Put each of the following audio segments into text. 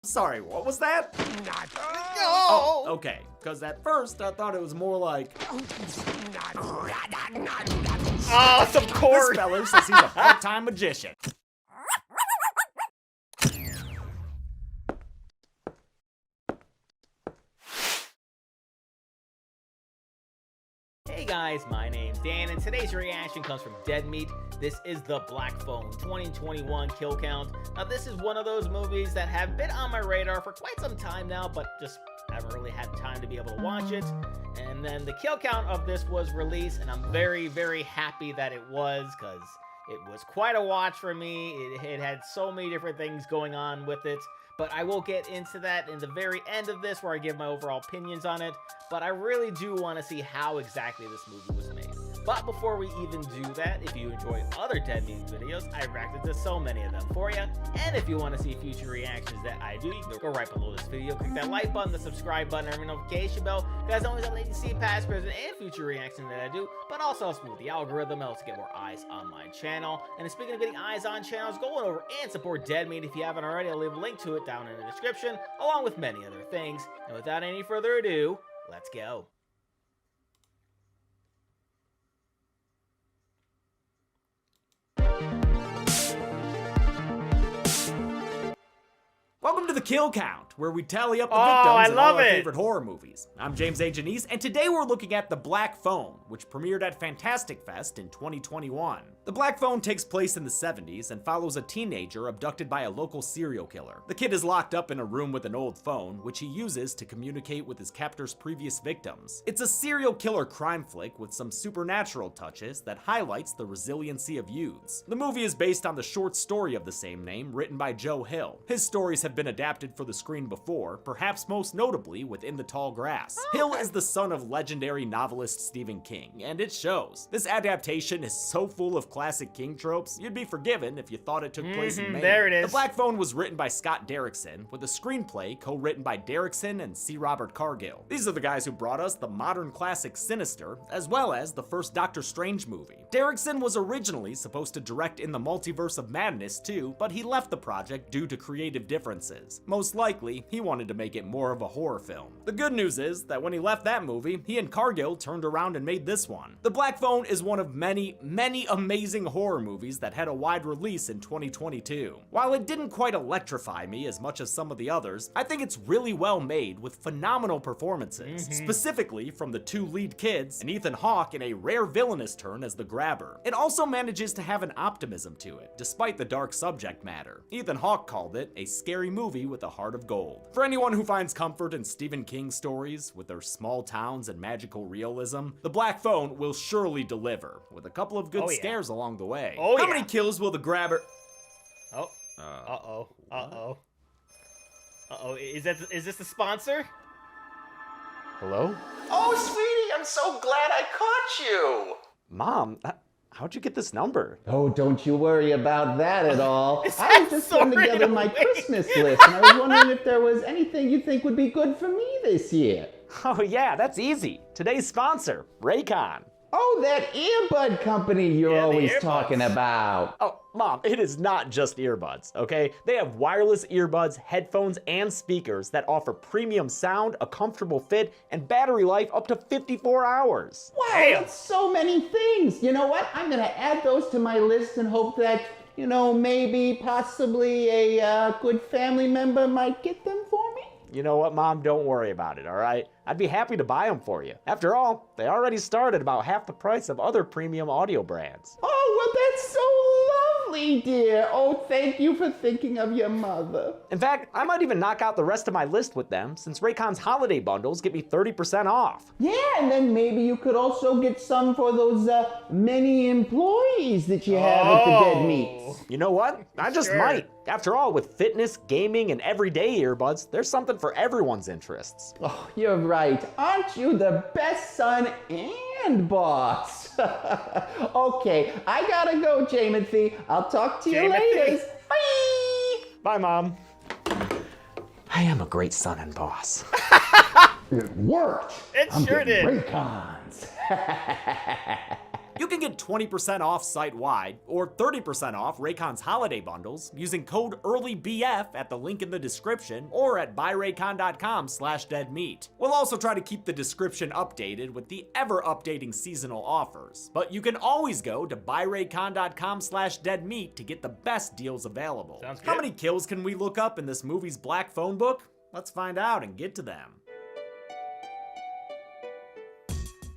Sorry, what was that? No! Oh, okay, because at first I thought it was more like... Oh, some This cord! feller says he's a part-time magician. Hey guys, my name's Dan, and today's reaction comes from Dead Meat. This is The Black Phone 2021 kill count. Now, this is one of those movies that have been on my radar for quite some time now, but just haven't really had time to be able to watch it. And then the kill count of this was released, and I'm very, very happy that it was, because it was quite a watch for me. It had so many different things going on with it. But I will get into that in the very end of this, where I give my overall opinions on it. But I really do want to see how exactly this movie was made. But before we even do that, if you enjoy other Dead Meat videos, I reacted to so many of them for you. And if you want to see future reactions that I do, you can go right below this video, click that like button, the subscribe button, and the notification bell. Guys, always let you see past, present, and future reactions that I do, but also helps me with the algorithm, helps get more eyes on my channel. And speaking of getting eyes on channels, go on over and support Dead Meat if you haven't already. I'll leave a link to it down in the description, along with many other things. And without any further ado, let's go. Welcome to the Kill Count, where we tally up the I victims in love all our it. favorite horror movies. I'm James A. Janice, and today we're looking at The Black Phone, which premiered at Fantastic Fest in 2021. The Black Phone takes place in the 70s and follows a teenager abducted by a local serial killer. The kid is locked up in a room with an old phone, which he uses to communicate with his captor's previous victims. It's a serial killer crime flick with some supernatural touches that highlights the resiliency of youths. The movie is based on the short story of the same name written by Joe Hill. His stories have been adapted for the screen before, perhaps most notably with In the Tall Grass. Hill is the son of legendary novelist Stephen King, and it shows. This adaptation is so full of classic King tropes, you'd be forgiven if you thought it took place in Maine. There it is. The Black Phone was written by Scott Derrickson, with a screenplay co-written by Derrickson and C. Robert Cargill. These are the guys who brought us the modern classic Sinister, as well as the first Doctor Strange movie. Derrickson was originally supposed to direct In the Multiverse of Madness too, but he left the project due to creative differences. Most likely, he wanted to make it more of a horror film. The good news is that when he left that movie, he and Cargill turned around and made this one. The Black Phone is one of many, many amazing horror movies that had a wide release in 2022. While it didn't quite electrify me as much as some of the others, I think it's really well made with phenomenal performances, specifically from the two lead kids and Ethan Hawke in a rare villainous turn as the grabber. It also manages to have an optimism to it, despite the dark subject matter. Ethan Hawke called it a scary movie with a heart of gold. For anyone who finds comfort in Stephen King stories with their small towns and magical realism, The Black Phone will surely deliver, with a couple of good scares along the way. How many kills will the grabber... Is this the sponsor? Hello? Oh, sweetie, I'm so glad I caught you. Mom, how'd you get this number? Oh, don't you worry about that at all. Is I that was just putting together my sorry? Christmas list, and I was wondering if there was anything you think would be good for me this year. Oh yeah, that's easy. Today's sponsor, Raycon. Oh, that earbud company you're Yeah, the always earbuds. talking about. Oh, Mom, it is not just earbuds, okay? They have wireless earbuds, headphones, and speakers that offer premium sound, a comfortable fit, and battery life up to 54 hours. Wow, Damn. that's so many things. You know what? I'm going to add those to my list and hope that, you know, maybe, possibly a good family member might get them for me. You know what, Mom? Don't worry about it, all right? I'd be happy to buy them for you. After all, they already start at about half the price of other premium audio brands. Oh, well, that's so lovely, dear. Oh, thank you for thinking of your mother. In fact, I might even knock out the rest of my list with them, since Raycon's holiday bundles get me 30% off. Yeah, and then maybe you could also get some for those many employees that you have at the Dead Meats. You know what? I just might. After all, with fitness, gaming, and everyday earbuds, there's something for everyone's interests. Oh, you're right. Aren't you the best son and boss? Okay, I gotta go, Jamothy. I'll talk to you later. Bye! Bye, Mom. I am a great son and boss. It worked. It I'm sure getting did. Raycons. You can get 20% off site-wide or 30% off Raycon's holiday bundles using code EARLYBF at the link in the description or at buyraycon.com/deadmeat. We'll also try to keep the description updated with the ever-updating seasonal offers, but you can always go to buyraycon.com/deadmeat to get the best deals available. Sounds good. How many kills can we look up in this movie's black phone book? Let's find out and get to them.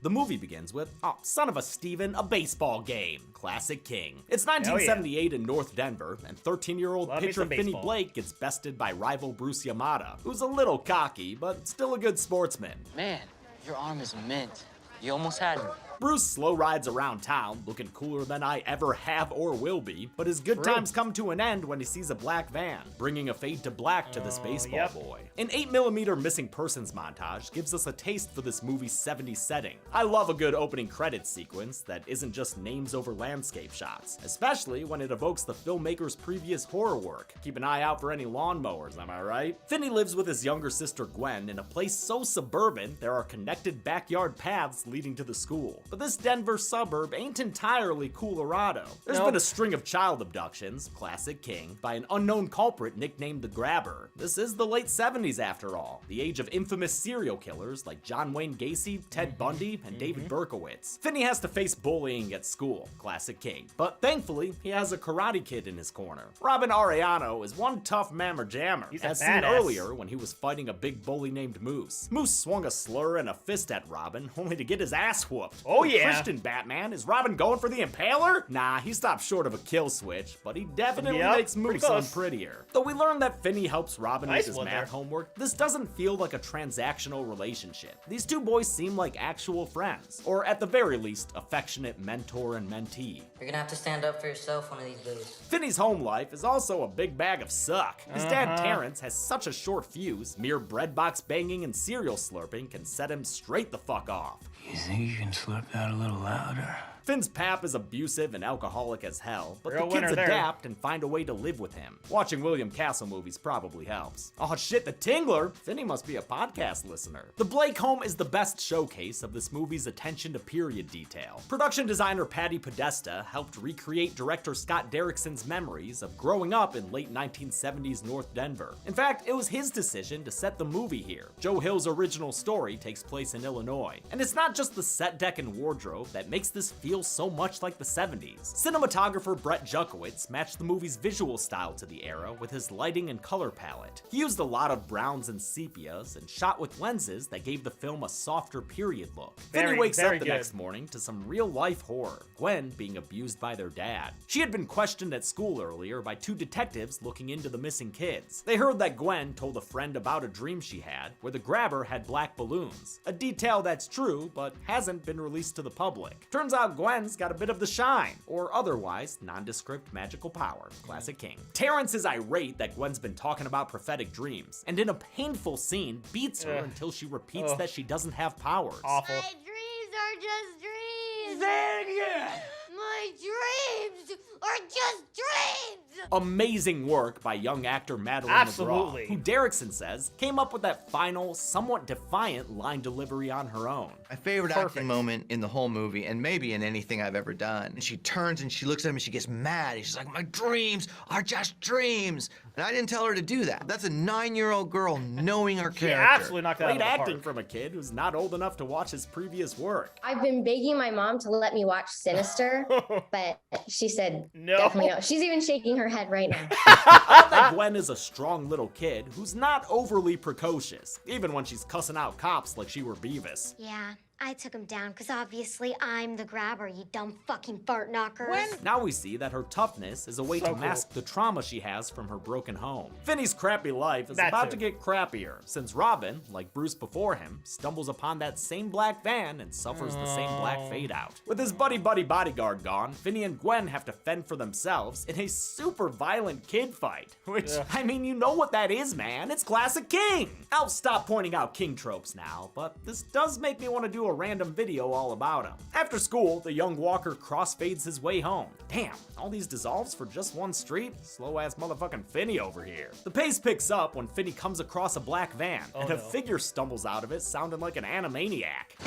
The movie begins with, oh, son of a Steven, a baseball game. Classic King. It's 1978 in North Denver, and 13-year-old Love me pitcher some Finney baseball. Blake gets bested by rival Bruce Yamada, who's a little cocky, but still a good sportsman. Man, your arm is mint. You almost had me. Bruce slow rides around town, looking cooler than I ever have or will be, but his good times come to an end when he sees a black van, bringing a fade to black to this baseball boy. An 8mm missing persons montage gives us a taste for this movie's 70s setting. I love a good opening credits sequence that isn't just names over landscape shots, especially when it evokes the filmmaker's previous horror work. Keep an eye out for any lawnmowers, am I right? Finney lives with his younger sister Gwen in a place so suburban there are connected backyard paths leading to the school. But this Denver suburb ain't entirely Colorado. There's been a string of child abductions, classic King, by an unknown culprit nicknamed the Grabber. This is the late 70s after all, the age of infamous serial killers like John Wayne Gacy, Ted Bundy, and David Berkowitz. Finney has to face bullying at school, classic King. But thankfully, he has a karate kid in his corner. Robin Ariano is one tough mammer jammer, He's a as seen badass. earlier when he was fighting a big bully named Moose. Moose swung a slur and a fist at Robin, only to get his ass whooped. Oh yeah. Christian Batman, is Robin going for the Impaler? Nah, he stopped short of a kill switch, but he definitely Yep, makes pretty Moose close. unprettier. Though we learn that Finney helps Robin Nice with his one math there. homework, this doesn't feel like a transactional relationship. These two boys seem like actual friends, or at the very least, affectionate mentor and mentee. You're gonna have to stand up for yourself one of these days. Finney's home life is also a big bag of suck. His dad Terrence has such a short fuse, mere bread box banging and cereal slurping can set him straight the fuck off. You think you can slurp that a little louder? Finn's pap is abusive and alcoholic as hell, but Real the kids winner there. adapt and find a way to live with him. Watching William Castle movies probably helps. Oh shit, the Tingler! Finney must be a podcast listener. The Blake home is the best showcase of this movie's attention to period detail. Production designer Patty Podesta helped recreate director Scott Derrickson's memories of growing up in late 1970s North Denver. In fact, it was his decision to set the movie here. Joe Hill's original story takes place in Illinois, and it's not just the set deck and wardrobe that makes this feel so much like the 70s. Cinematographer Brett Jukowitz matched the movie's visual style to the era with his lighting and color palette. He used a lot of browns and sepias and shot with lenses that gave the film a softer period look. Finney wakes up the next morning to some real-life horror, Gwen being abused by their dad. She had been questioned at school earlier by two detectives looking into the missing kids. They heard that Gwen told a friend about a dream she had where the Grabber had black balloons, a detail that's true but hasn't been released to the public. Turns out Gwen's got a bit of the shine, or otherwise nondescript magical power, classic King. Terrence is irate that Gwen's been talking about prophetic dreams, and in a painful scene beats her until she repeats that she doesn't have powers. Awful. My dreams are just dreams. Say it again! My dreams are just dreams. Amazing work by young actor Madeline Absolutely. McGraw, who Derrickson says came up with that final, somewhat defiant line delivery on her own. My favorite acting moment in the whole movie, and maybe in anything I've ever done. And she turns and she looks at him and she gets mad. And she's like, my dreams are just dreams. And I didn't tell her to do that. That's a 9-year-old girl knowing her She character. absolutely knocked that out Great of the acting park. from a kid who's not old enough to watch his previous work. I've been begging my mom to let me watch Sinister, but she said No. definitely no. She's even shaking her head right now. I love that Gwen is a strong little kid who's not overly precocious, even when she's cussing out cops like she were Beavis. Yeah, I took him down because obviously I'm the grabber, you dumb fucking fart knockers. Now we see that her toughness is a way So to cool. mask the trauma she has from her broken home. Finney's crappy life is That about too. to get crappier, since Robin, like Bruce before him, stumbles upon that same black van and suffers the same black fade out. With his buddy bodyguard gone, Finney and Gwen have to fend for themselves in a super violent kid fight. Which, I mean, you know what that is, man. It's classic King! I'll stop pointing out King tropes now, but this does make me want to do a a random video all about him. After school, the young walker crossfades his way home. Damn, all these dissolves for just one street? Slow ass motherfucking Finney over here. The pace picks up when Finney comes across a black van, and a figure stumbles out of it sounding like an animaniac.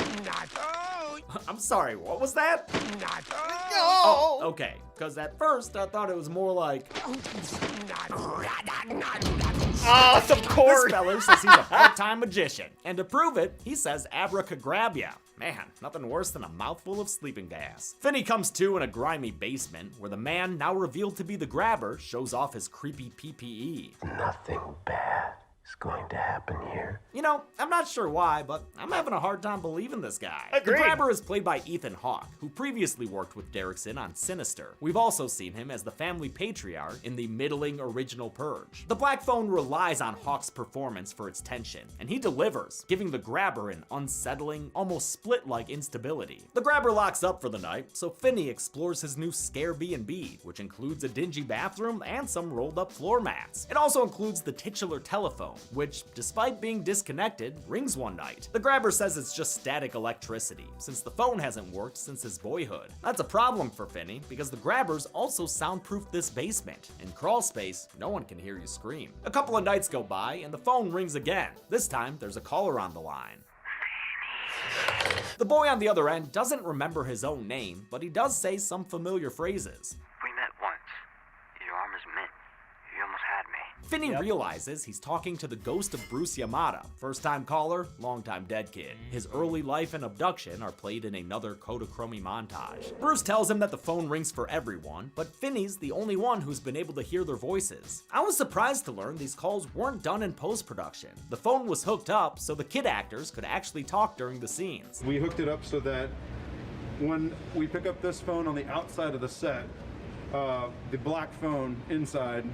I'm sorry, what was that? Oh, okay, because at first I thought it was more like... Oh, some chord! This feller says he's a part-time magician, and to prove it, he says abracadabra. Man, nothing worse than a mouthful of sleeping gas. Finney comes to in a grimy basement where the man, now revealed to be the grabber, shows off his creepy PPE. Nothing bad is going to happen here. You know, I'm not sure why, but I'm having a hard time believing this guy. Agreed. The grabber is played by Ethan Hawke, who previously worked with Derrickson on Sinister. We've also seen him as the family patriarch in the middling original Purge. The Black Phone relies on Hawke's performance for its tension, and he delivers, giving the grabber an unsettling, almost split-like instability. The grabber locks up for the night, so Finney explores his new scare B&B, which includes a dingy bathroom and some rolled-up floor mats. It also includes the titular telephone, which, despite being disconnected, rings one night. The grabber says it's just static electricity, since the phone hasn't worked since his boyhood. That's a problem for Finney, because the grabbers also soundproof this basement. In crawl space, no one can hear you scream. A couple of nights go by, and the phone rings again. This time, there's a caller on the line. The boy on the other end doesn't remember his own name, but he does say some familiar phrases. We met once. Your arm is mint. You almost had me. Finney realizes he's talking to the ghost of Bruce Yamada. First-time caller, long-time dead kid. His early life and abduction are played in another Kodachrome montage. Bruce tells him that the phone rings for everyone, but Finney's the only one who's been able to hear their voices. I was surprised to learn these calls weren't done in post-production. The phone was hooked up so the kid actors could actually talk during the scenes. We hooked it up so that when we pick up this phone on the outside of the set, the black phone inside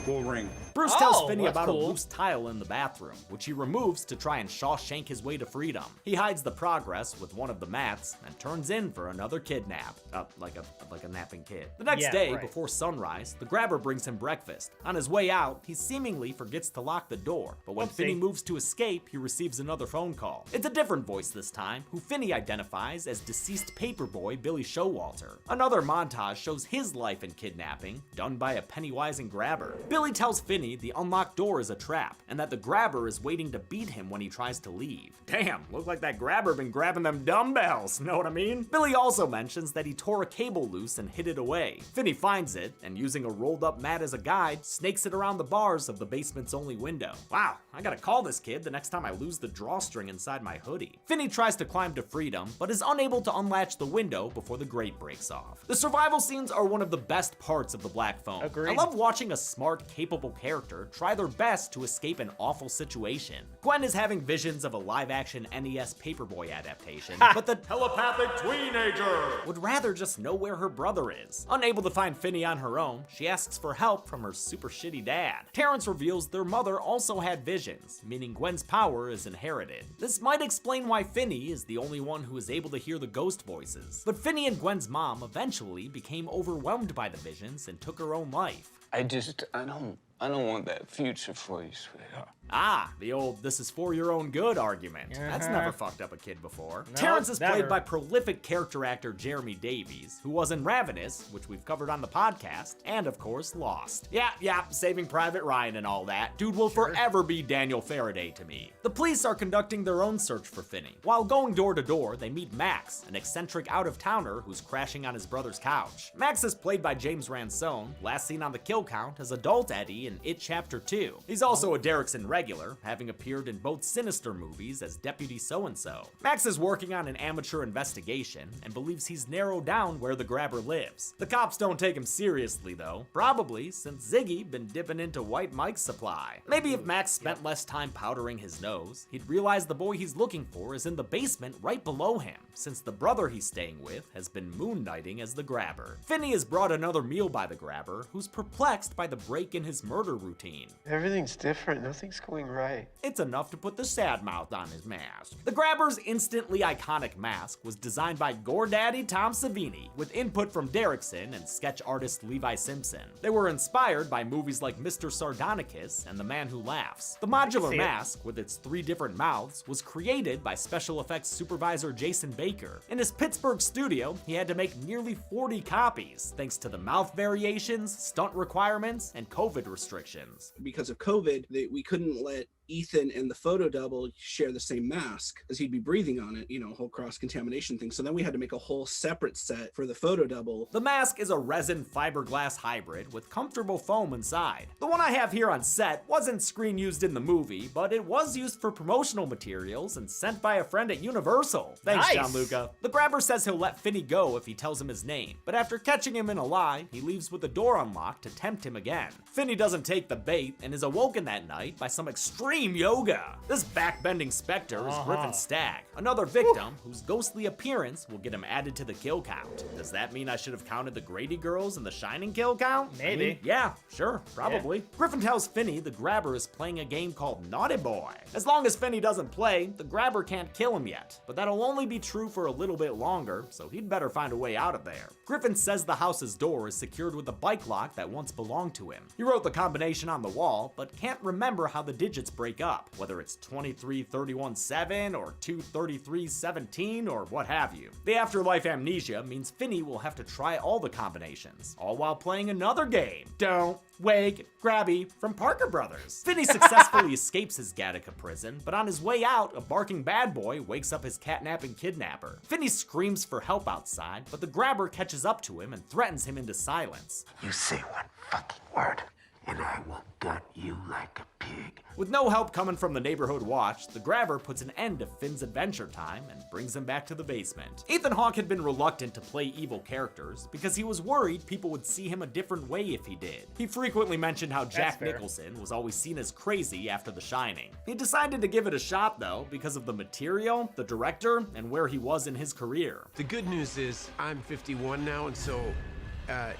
will ring. Bruce tells Oh, Finney that's about cool. a loose tile in the bathroom, which he removes to try and Shawshank his way to freedom. He hides the progress with one of the mats and turns in for another kidnap. Like a napping kid. The next day, right. before sunrise, the grabber brings him breakfast. On his way out, he seemingly forgets to lock the door, but when Whoopsie. Finney moves to escape, he receives another phone call. It's a different voice this time, who Finney identifies as deceased paperboy Billy Showalter. Another montage shows his life in kidnapping, done by a Pennywise grabber. Billy tells Finney the unlocked door is a trap, and that the grabber is waiting to beat him when he tries to leave. Damn, look like that grabber been grabbing them dumbbells, know what I mean? Billy also mentions that he tore a cable loose and hid it away. Finney finds it, and using a rolled up mat as a guide, snakes it around the bars of the basement's only window. Wow, I gotta call this kid the next time I lose the drawstring inside my hoodie. Finney tries to climb to freedom, but is unable to unlatch the window before the grate breaks off. The survival scenes are one of the best parts of the Black Phone. Agreed. I love watching a smart, capable character try their best to escape an awful situation. Gwen is having visions of a live-action NES Paperboy adaptation, but the telepathic teenager would rather just know where her brother is. Unable to find Finney on her own, she asks for help from her super shitty dad. Terrence reveals their mother also had visions, meaning Gwen's power is inherited. This might explain why Finney is the only one who is able to hear the ghost voices. But Finney and Gwen's mom eventually became overwhelmed by the visions and took her own life. I don't want that future for you, sweetheart. Ah, the old "this is for your own good" argument. That's never fucked up a kid before. Terrence is played never. by prolific character actor Jeremy Davies, who was in Ravenous, which we've covered on the podcast, and of course, Lost. Yeah, Saving Private Ryan and all that. Dude will forever be Daniel Faraday to me. The police are conducting their own search for Finney. While going door to door, they meet Max, an eccentric out-of-towner who's crashing on his brother's couch. Max is played by James Ransone, last seen on the kill count as Adult Eddie in It Chapter 2. He's also a Derrickson regular, having appeared in both Sinister movies as Deputy So-and-so. Max is working on an amateur investigation and believes he's narrowed down where the grabber lives. The cops don't take him seriously though, probably since Ziggy been dipping into White Mike's supply. Maybe if Max spent less time powdering his nose, he'd realize the boy he's looking for is in the basement right below him, since the brother he's staying with has been moon knighting as the grabber. Finney is brought another meal by the grabber, who's perplexed by the break in his murder routine. Everything's different. Nothing's going right. It's enough to put the sad mouth on his mask. The Grabber's instantly iconic mask was designed by Gore Daddy Tom Savini with input from Derrickson and sketch artist Levi Simpson. They were inspired by movies like Mr. Sardonicus and The Man Who Laughs. The modular mask, with its 3 different mouths, was created by special effects supervisor Jason Baker. In his Pittsburgh studio, he had to make nearly 40 copies, thanks to the mouth variations, stunt requirements, and COVID restrictions. Because of COVID, we couldn't let Ethan and the photo double share the same mask as he'd be breathing on it, a whole cross-contamination thing. So then we had to make a whole separate set for the photo double. The mask is a resin fiberglass hybrid with comfortable foam inside. The one I have here on set wasn't screen used in the movie, but it was used for promotional materials and sent by a friend at Universal. Thanks, Nice. Gianluca. The Grabber says he'll let Finney go if he tells him his name, but after catching him in a lie, he leaves with the door unlocked to tempt him again. Finney doesn't take the bait and is awoken that night by some extreme yoga. This backbending specter is Griffin Stagg, another victim whose ghostly appearance will get him added to the kill count. Does that mean I should have counted the Grady girls in the Shining kill count? Maybe. I mean, yeah, sure, probably. Yeah. Griffin tells Finney the Grabber is playing a game called Naughty Boy. As long as Finney doesn't play, the Grabber can't kill him yet, but that'll only be true for a little bit longer, so he'd better find a way out of there. Griffin says the house's door is secured with a bike lock that once belonged to him. He wrote the combination on the wall, but can't remember how the digits break up, whether it's 23-31-7 or 2-33-17 or what have you. The afterlife amnesia means Finney will have to try all the combinations, all while playing another game. Don't Wake Grabby from Parker Brothers. Finney successfully escapes his Gattaca prison, but on his way out, a barking bad boy wakes up his catnapping kidnapper. Finney screams for help outside, but the Grabber catches up to him and threatens him into silence. You say one fucking word, and I will gut you like a pig. With no help coming from the neighborhood watch, the Grabber puts an end to Finn's adventure time and brings him back to the basement. Ethan Hawke had been reluctant to play evil characters because he was worried people would see him a different way if he did. He frequently mentioned how Jack Nicholson was always seen as crazy after The Shining. He decided to give it a shot though because of the material, the director, and where he was in his career. The good news is I'm 51 now, and so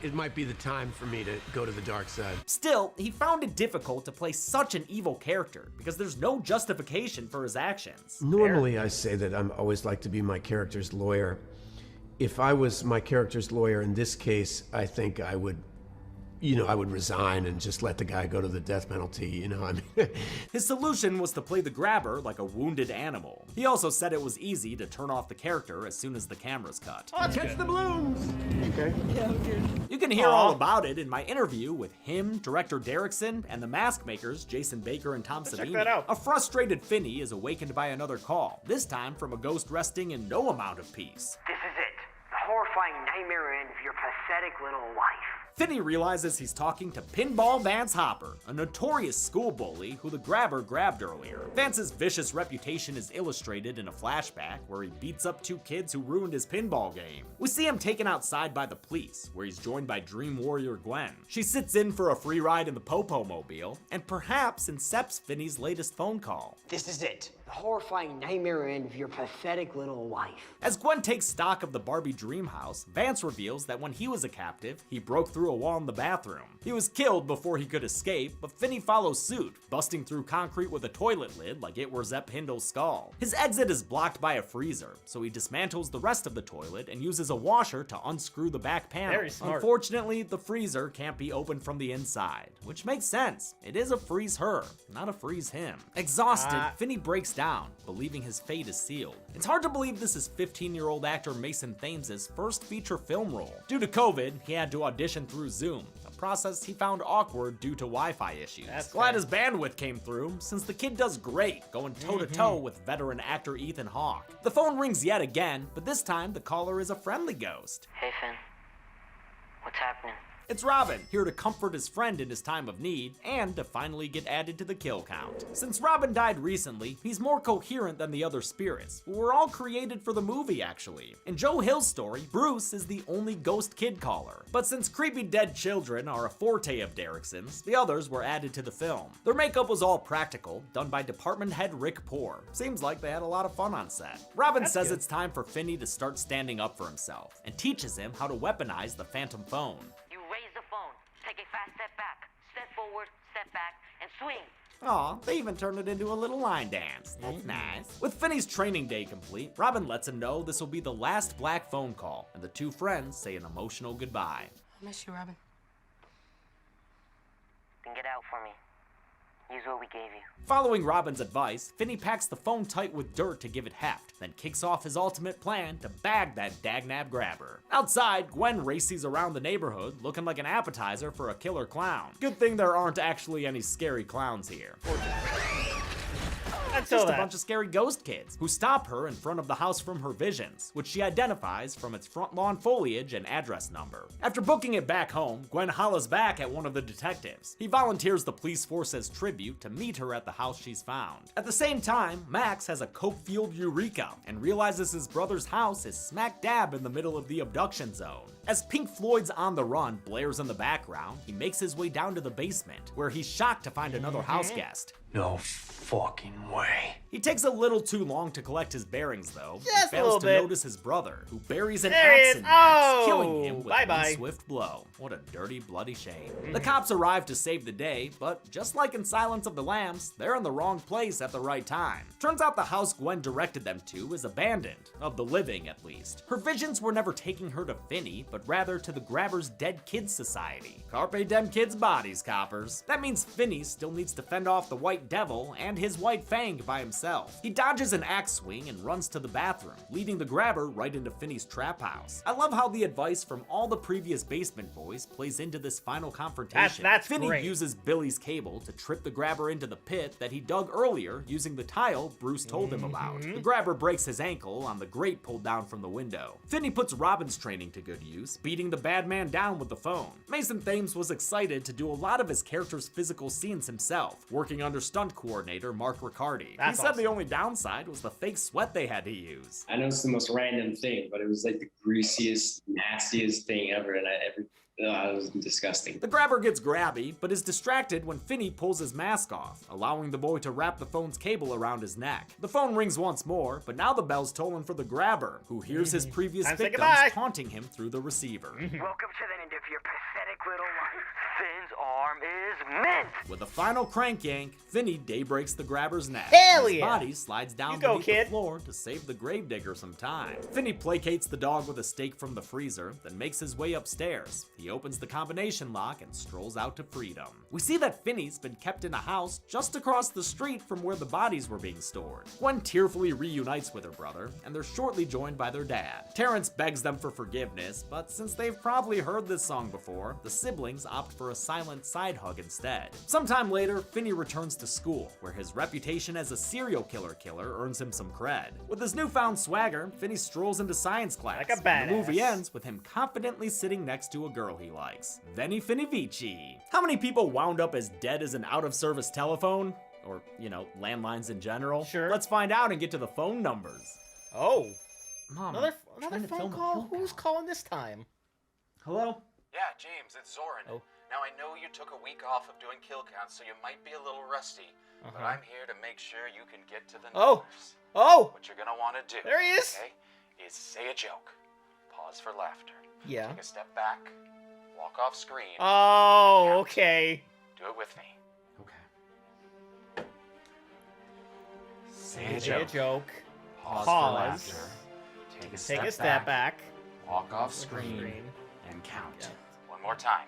it might be the time for me to go to the dark side. Still, he found it difficult to play such an evil character because there's no justification for his actions. Normally I say that I'm always like to be my character's lawyer. If I was my character's lawyer in this case, I think I would resign and just let the guy go to the death penalty, I mean. His solution was to play the Grabber like a wounded animal. He also said it was easy to turn off the character as soon as the cameras cut. Catch the balloons! Okay. Yeah, okay. You can hear all about it in my interview with him, director Derrickson, and the mask makers Jason Baker and Tom Savini. Check that out. A frustrated Finney is awakened by another call, this time from a ghost resting in no amount of peace. This is it. The horrifying nightmare end of your pathetic little life. Finney realizes he's talking to Pinball Vance Hopper, a notorious school bully who the Grabber grabbed earlier. Vance's vicious reputation is illustrated in a flashback where he beats up 2 kids who ruined his pinball game. We see him taken outside by the police, where he's joined by Dream Warrior Gwen. She sits in for a free ride in the Popo Mobile, and perhaps incepts Finney's latest phone call. This is it. The horrifying nightmare end of your pathetic little life. As Gwen takes stock of the Barbie dream house, Vance reveals that when he was a captive, he broke through a wall in the bathroom. He was killed before he could escape, but Finney follows suit, busting through concrete with a toilet lid like it were Zepp Hindle's skull. His exit is blocked by a freezer, so he dismantles the rest of the toilet and uses a washer to unscrew the back panel. Very smart. Unfortunately, the freezer can't be opened from the inside, which makes sense. It is a freeze her, not a freeze him. Exhausted, Finney breaks down, believing his fate is sealed. It's hard to believe this is 15-year-old actor Mason Thames' first feature film role. Due to COVID, he had to audition through Zoom, a process he found awkward due to Wi-Fi issues. Glad his bandwidth came through, since the kid does great, going toe-to-toe with veteran actor Ethan Hawke. The phone rings yet again, but this time the caller is a friendly ghost. Hey, Finn. What's happening? It's Robin, here to comfort his friend in his time of need, and to finally get added to the kill count. Since Robin died recently, he's more coherent than the other spirits, who were all created for the movie actually. In Joe Hill's story, Bruce is the only ghost kid caller. But since creepy dead children are a forte of Derrickson's, the others were added to the film. Their makeup was all practical, done by department head Rick Poor. Seems like they had a lot of fun on set. Robin says it's time for Finney to start standing up for himself, and teaches him how to weaponize the phantom phone. Take a fast step back, step forward, step back, and swing. Aw, they even turned it into a little line dance. That's nice. With Finney's training day complete, Robin lets him know this will be the last black phone call, and the two friends say an emotional goodbye. I miss you, Robin. Then get out for me. Use what we gave you. Following Robin's advice, Finney packs the phone tight with dirt to give it heft, then kicks off his ultimate plan to bag that dagnab grabber. Outside, Gwen races around the neighborhood looking like an appetizer for a killer clown. Good thing there aren't actually any scary clowns here. Just a bunch of scary ghost kids who stop her in front of the house from her visions, which she identifies from its front lawn foliage and address number. After booking it back home, Gwen hollers back at one of the detectives. He volunteers the police force as tribute to meet her at the house she's found. At the same time, Max has a coke-fueled eureka and realizes his brother's house is smack dab in the middle of the abduction zone. As Pink Floyd's On the Run blares in the background, he makes his way down to the basement, where he's shocked to find another house guest. No fucking way. He takes a little too long to collect his bearings, though. Just he a fails little to bit. notice his brother, who buries an There he axe is. in Max, killing Oh, him with bye-bye. one swift blow. What a dirty, bloody shame. The cops arrive to save the day, but just like in Silence of the Lambs, they're in the wrong place at the right time. Turns out the house Gwen directed them to is abandoned, of the living at least. Her visions were never taking her to Finney, but rather to the Grabber's Dead Kids Society. Carpe dem kids' bodies, coppers. That means Finney still needs to fend off the White Devil and his White Fang by himself. He dodges an axe swing and runs to the bathroom, leading the Grabber right into Finney's trap house. I love how the advice from all the previous basement boys plays into this final confrontation. That's Finney great. uses Billy's cable to trip the Grabber into the pit that he dug earlier using the tile Bruce told him about. The Grabber breaks his ankle on the grate pulled down from the window. Finney puts Robin's training to good use, beating the bad man down with the phone. Mason Thames was excited to do a lot of his character's physical scenes himself, working under stunt coordinator Mark Riccardi. That's he said awesome. the only downside was the fake sweat they had to use. I know it's the most random thing, but it was like the greasiest, nastiest thing ever, and it was disgusting. The Grabber gets grabby, but is distracted when Finney pulls his mask off, allowing the boy to wrap the phone's cable around his neck. The phone rings once more, but now the bell's tolling for the Grabber, who hears his previous Time to say victims goodbye. taunting him through the receiver. Welcome to the end of your pathetic little life. Finn's arm is mint. With a final crank yank, Finney daybreaks the Grabber's neck. Hell His yeah. body slides down You go, beneath kid. the floor to save the gravedigger some time. Finney placates the dog with a steak from the freezer, then makes his way upstairs. He opens the combination lock and strolls out to freedom. We see that Finney's been kept in a house just across the street from where the bodies were being stored. Gwen tearfully reunites with her brother, and they're shortly joined by their dad. Terrence begs them for forgiveness, but since they've probably heard this song before, the siblings opt for a silent side hug instead. Sometime later, Finney returns to school, where his reputation as a serial killer earns him some cred. With his newfound swagger, Finney strolls into science class. Like a and the movie badass. ends with him confidently sitting next to a girl he likes. Veni Finny Vici. How many people wound up as dead as an out-of-service telephone? Or, landlines in general? Sure. Let's find out and get to the phone numbers. Oh. Mom, Another I'm trying to phone film a call? kill Who's count. calling this time? Hello? Yeah, James, it's Zoran. Oh. Now, I know you took a week off of doing kill counts, so you might be a little rusty. But I'm here to make sure you can get to the Oh. numbers. Oh. What you're gonna want to do, There he is. okay, is say a joke. Pause for laughter. Yeah. Take a step back. Walk off screen. Oh, okay. Do it with me. Okay. Say Say a joke. Pause, Pause. for laughter. Take a Take a step back. Walk off screen. And count. One more time.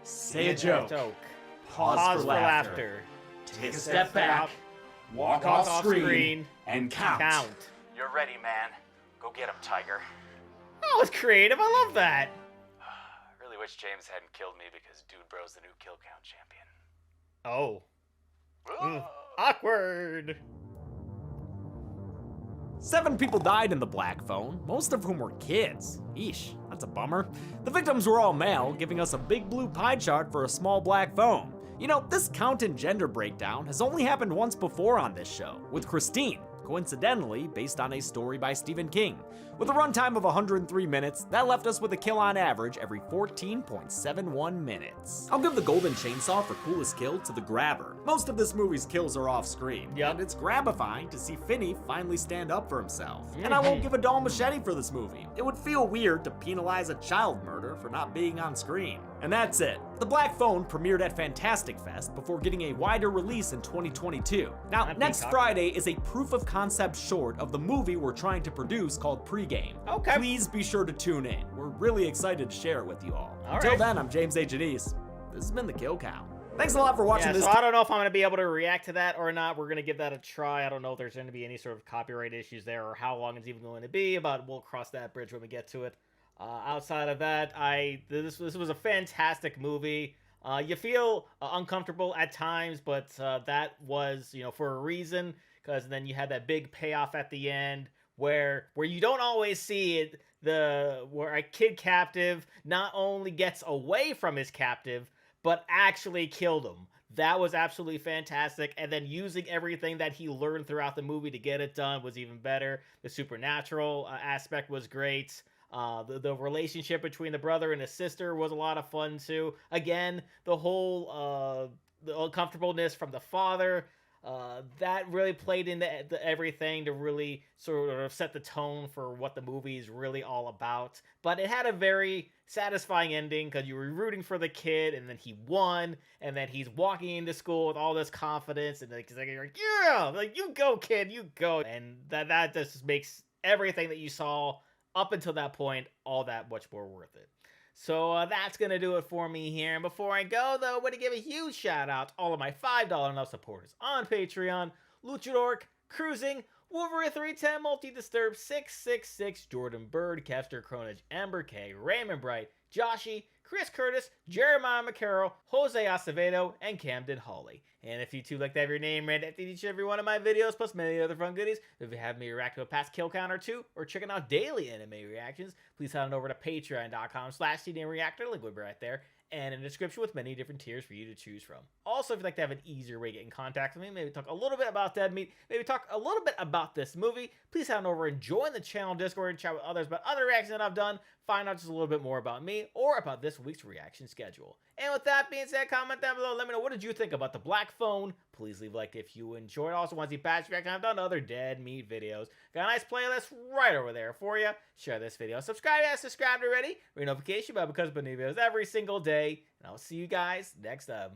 Say a joke. Pause, for laughter. Take a step back. Walk off screen. And count. You're ready, man. Go get him, Tiger. That was creative. I love that. I really wish James hadn't killed me because Dude Bro's the new kill count champion. Oh. Awkward. 7 people died in the Black Phone, most of whom were kids. Eesh, that's a bummer. The victims were all male, giving us a big blue pie chart for a small black phone. This count and gender breakdown has only happened once before on this show, with Christine, coincidentally based on a story by Stephen King. With a runtime of 103 minutes, that left us with a kill on average every 14.71 minutes. I'll give the golden chainsaw for coolest kill to the Grabber. Most of this movie's kills are off screen, and it's gratifying to see Finney finally stand up for himself. And I won't give a dull machete for this movie. It would feel weird to penalize a child murder for not being on screen. And that's it. The Black Phone premiered at Fantastic Fest before getting a wider release in 2022. Now, next Friday is a proof of concept short of the movie we're trying to produce called Pregame. Okay. Please be sure to tune in. We're really excited to share it with you all. Until then, I'm James A. Janice. This has been The Kill Count. Thanks a lot for watching this. So I don't know if I'm going to be able to react to that or not. We're going to give that a try. I don't know if there's going to be any sort of copyright issues there or how long it's even going to be, but we'll cross that bridge when we get to it. Outside of that, this was a fantastic movie. You feel uncomfortable at times, but that was, you know, for a reason, because then you had that big payoff at the end where you don't always see it, where a kid captive not only gets away from his captive, but actually killed him. That was absolutely fantastic. And then using everything that he learned throughout the movie to get it done was even better. The supernatural aspect was great. The relationship between the brother and his sister was a lot of fun too. Again, the whole the uncomfortableness from the father, that really played into everything to really sort of set the tone for what the movie is really all about. But it had a very satisfying ending because you were rooting for the kid, and then he won, and then he's walking into school with all this confidence, and like, you're like, yeah, like, you go, kid, you go. And that just makes everything that you saw up until that point all that much more worth it. So that's going to do it for me here. And before I go, though, I want to give a huge shout out to all of my $5 and up supporters on Patreon: Luchador, Cruising, Wolverine 310, Multi-Disturb, 666, Jordan Bird, Kester Cronage, Amber K, Raymond Bright, Joshy, Chris Curtis, Jeremiah McCarroll, Jose Acevedo, and Camden Hawley. And if you too like to have your name read at each and every one of my videos, plus many other fun goodies, if you have me react to a past kill count or two, or checking out daily anime reactions, please head on over to patreon.com/CDMReactor, link will be right there, and in the description with many different tiers for you to choose from. Also, if you'd like to have an easier way to get in contact with me, maybe talk a little bit about Dead Meat, maybe talk a little bit about this movie, please head on over and join the channel Discord and chat with others about other reactions that I've done, find out just a little bit more about me, or about this week's reaction schedule. And with that being said, comment down below, let me know what did you think about The Black Phone. Please leave a like if you enjoyed. Also, want to see past reaction I've done to other Dead Meat videos. Got a nice playlist right over there for you. Share this video. Subscribe if you subscribed already. Ring notification bell because I put new videos every single day. And I'll see you guys next time.